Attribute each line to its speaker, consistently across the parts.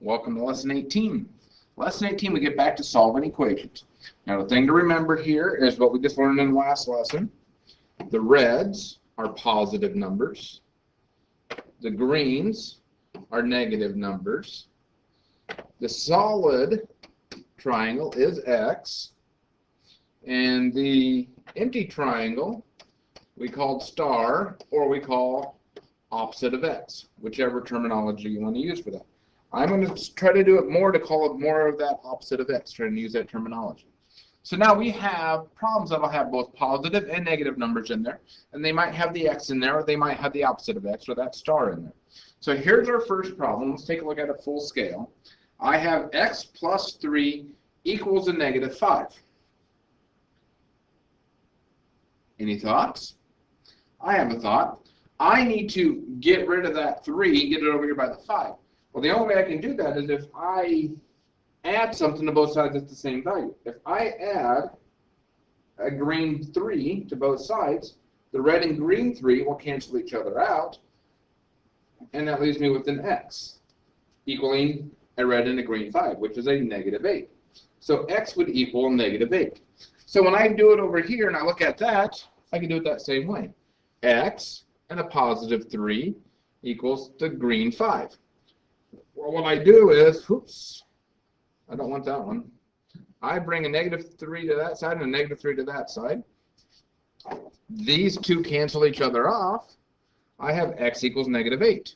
Speaker 1: Welcome to Lesson 18. Lesson 18, we get back to solving equations. Now the thing to remember here is what we just learned in the last lesson. The reds are positive numbers. The greens are negative numbers. The solid triangle is x. And the empty triangle we called star, or we call opposite of x, whichever terminology you want to use for that. I'm going to try to do it more to call it more of that opposite of x, trying to use that terminology. So now we have problems that will have both positive and negative numbers in there, and they might have the x in there, or they might have the opposite of x, or that star in there. So here's our first problem. Let's take a look at it full scale. I have x plus 3 equals a negative 5. Any thoughts? I have a thought. I need to get rid of that 3 and get it over here by the 5. Well, the only way I can do that is if I add something to both sides at the same value. If I add a green 3 to both sides, the red and green 3 will cancel each other out, and that leaves me with an x equaling a red and a green 5, which is a negative 8. So x would equal negative 8. So when I do it over here and I look at that, I can do it that same way. X and a positive 3 equals the green 5. Well, what I do is, oops, I don't want that one. I bring a negative 3 to that side and a negative 3 to that side. These two cancel each other off. I have x equals negative 8.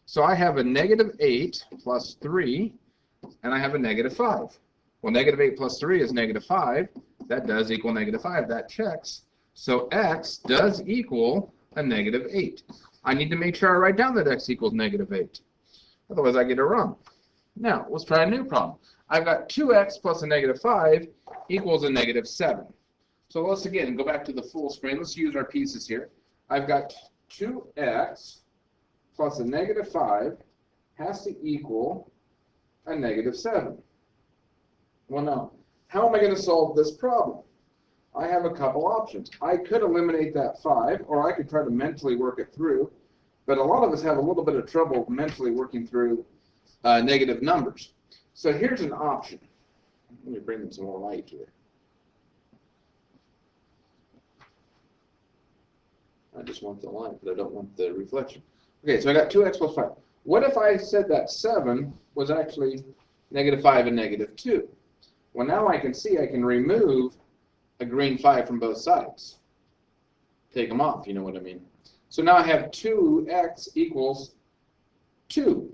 Speaker 1: So I have a negative 8 plus 3, and I have a negative 5. Well, negative 8 plus 3 is negative 5. That does equal negative 5. That checks. So x does equal a negative 8. I need to make sure I write down that x equals negative 8. Otherwise, I get it wrong. Now, let's try a new problem. I've got 2x plus a negative 5 equals a negative 7. So let's again go back to the full screen. Let's use our pieces here. I've got 2x plus a negative 5 has to equal a negative 7. Well, now, how am I going to solve this problem? I have a couple options. I could eliminate that 5, or I could try to mentally work it through. But a lot of us have a little bit of trouble mentally working through negative numbers. So here's an option. Let me bring in some more light here. I just want the light, but I don't want the reflection. Okay, so I got 2x plus 5. What if I said that 7 was actually negative 5 and negative 2? Well, now I can see I can remove a green 5 from both sides. Take them off, you know what I mean. So now I have 2x equals 2,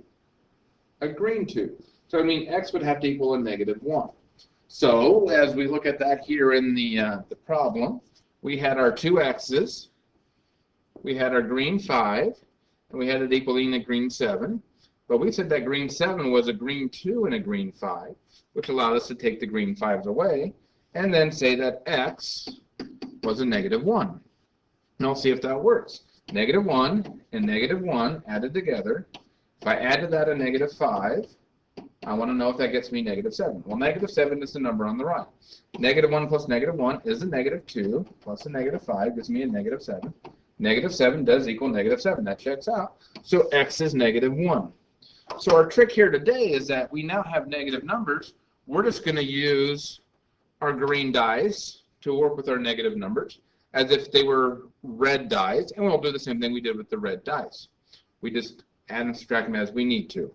Speaker 1: a green 2. So I mean x would have to equal a negative 1. So as we look at that here in the problem, we had our 2x's, we had our green 5, and we had it equaling a green 7. But we said that green 7 was a green 2 and a green 5, which allowed us to take the green 5s away, and then say that x was a negative 1. Now let's see if that works. Negative 1 and negative 1 added together. If I add to that a negative 5, I want to know if that gets me negative 7. Well, negative 7 is the number on the right. Negative 1 plus negative 1 is a negative 2, plus a negative 5 gives me a negative 7. Negative 7 does equal negative 7. That checks out. So x is negative 1. So our trick here today is that we now have negative numbers. We're just going to use our green dice to work with our negative numbers as if they were red dice, and we'll do the same thing we did with the red dice. We just add and subtract them as we need to.